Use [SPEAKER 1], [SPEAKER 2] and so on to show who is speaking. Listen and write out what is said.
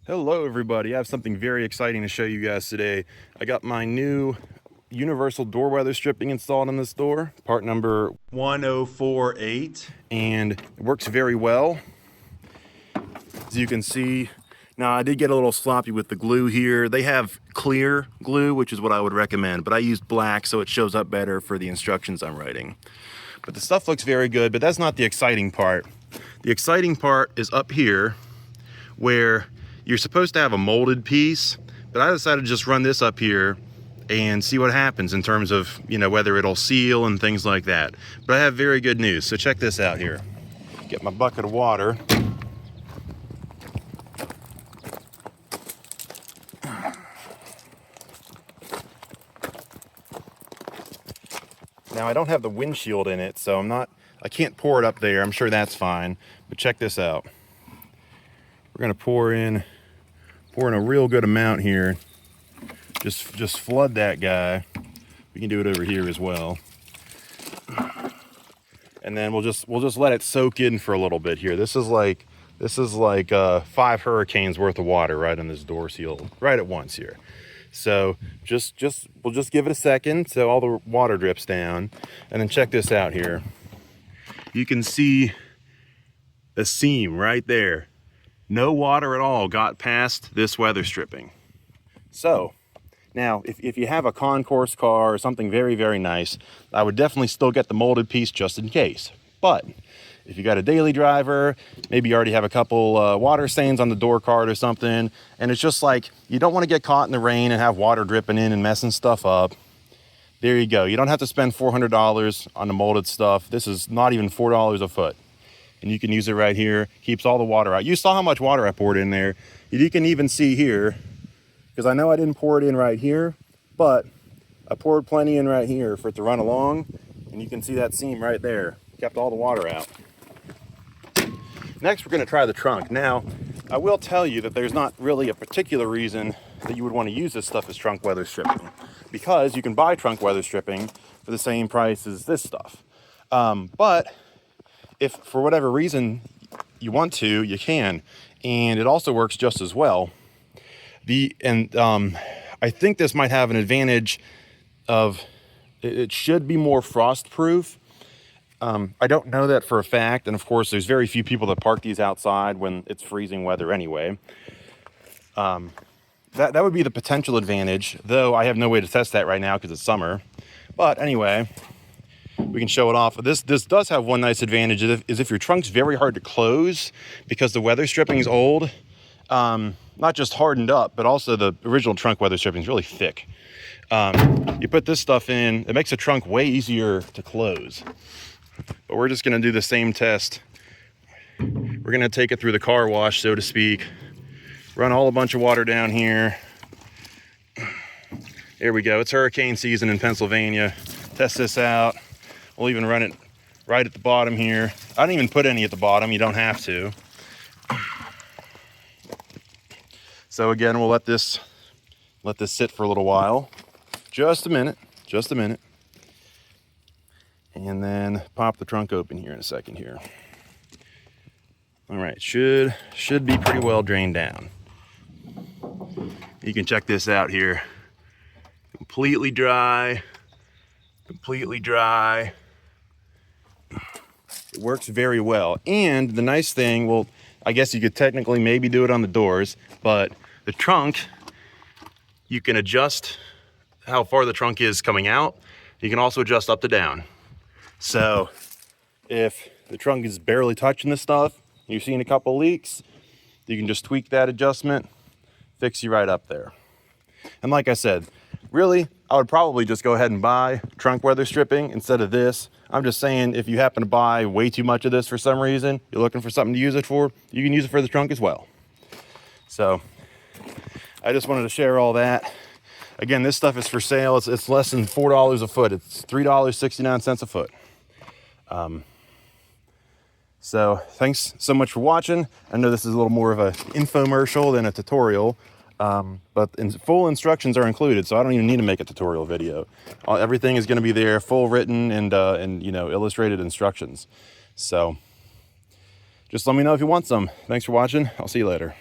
[SPEAKER 1] Hello everybody, I have something very exciting to show you guys today. I got my new universal door weather stripping installed in this door, part number 1048, and it works very well. As you can see, now I did get a little sloppy with the glue here. They have clear glue, which is what I would recommend, but I used black so it shows up better for the instructions I'm writing. But the stuff looks very good, but that's not the exciting part. The exciting part is up here where you're supposed to have a molded piece, but I decided to just run this up here and see what happens in terms of, whether it'll seal and things like that. But I have very good news, so check this out here. Get my bucket of water. Now I don't have the windshield in it, so I can't pour it up there. I'm sure that's fine, but check this out. We're gonna pour in a real good amount here. Just flood that guy. We can do it over here as well. And then we'll just let it soak in for a little bit here. This is like 5 hurricanes worth of water right on this door seal right at once here. So we'll just give it a second so all the water drips down, and then check this out here. You can see the seam right there. No water at all got past this weather stripping. So now if you have a concourse car or something very, very nice, I would definitely still get the molded piece just in case. But if you got a daily driver, maybe you already have a couple water stains on the door card or something, and it's just like you don't want to get caught in the rain and have water dripping in and messing stuff up. There you go. You don't have to spend $400 on the molded stuff. This is not even $4 a foot. And you can use it right here. Keeps all the water out. You saw how much water I poured in there. You can even see here, because I know I didn't pour it in right here, but I poured plenty in right here for it to run along, and you can see that seam right there. Kept all the water out. Next, we're going to try the trunk. Now, I will tell you that there's not really a particular reason that you would want to use this stuff as trunk weather stripping, because you can buy trunk weather stripping for the same price as this stuff. But if for whatever reason you want to, you can, and it also works just as well. I think this might have an advantage of it should be more frost proof. I don't know that for a fact, and of course there's very few people that park these outside when it's freezing weather anyway. That would be the potential advantage, though I have no way to test that right now because it's summer. But anyway, we can show it off. This does have one nice advantage, is if your trunk's very hard to close because the weather stripping is old, not just hardened up, but also the original trunk weather stripping is really thick. You put this stuff in, it makes the trunk way easier to close. But we're just gonna do the same test. We're gonna take it through the car wash, so to speak. Run a bunch of water down here. There we go, it's hurricane season in Pennsylvania. Test this out. We'll even run it right at the bottom here. I didn't even put any at the bottom, you don't have to. So again, we'll let this sit for a little while. Just a minute. And then pop the trunk open here in a second here. All right, should be pretty well drained down. You can check this out here. Completely dry. It works very well. And the nice thing, well, I guess you could technically maybe do it on the doors, but the trunk, you can adjust how far the trunk is coming out. You can also adjust up to down. So if the trunk is barely touching this stuff, you're seeing a couple leaks, you can just tweak that adjustment, fix you right up there. And like I said, really, I would probably just go ahead and buy trunk weather stripping instead of this. I'm just saying, if you happen to buy way too much of this for some reason, you're looking for something to use it for, you can use it for the trunk as well. So I just wanted to share all that. Again, this stuff is for sale. It's less than $4 a foot. It's $3.69 a foot. So thanks so much for watching. I know this is a little more of an infomercial than a tutorial, but full instructions are included, so I don't even need to make a tutorial video. Everything is going to be there, full written and illustrated instructions. So just let me know if you want some. Thanks for watching. I'll see you later.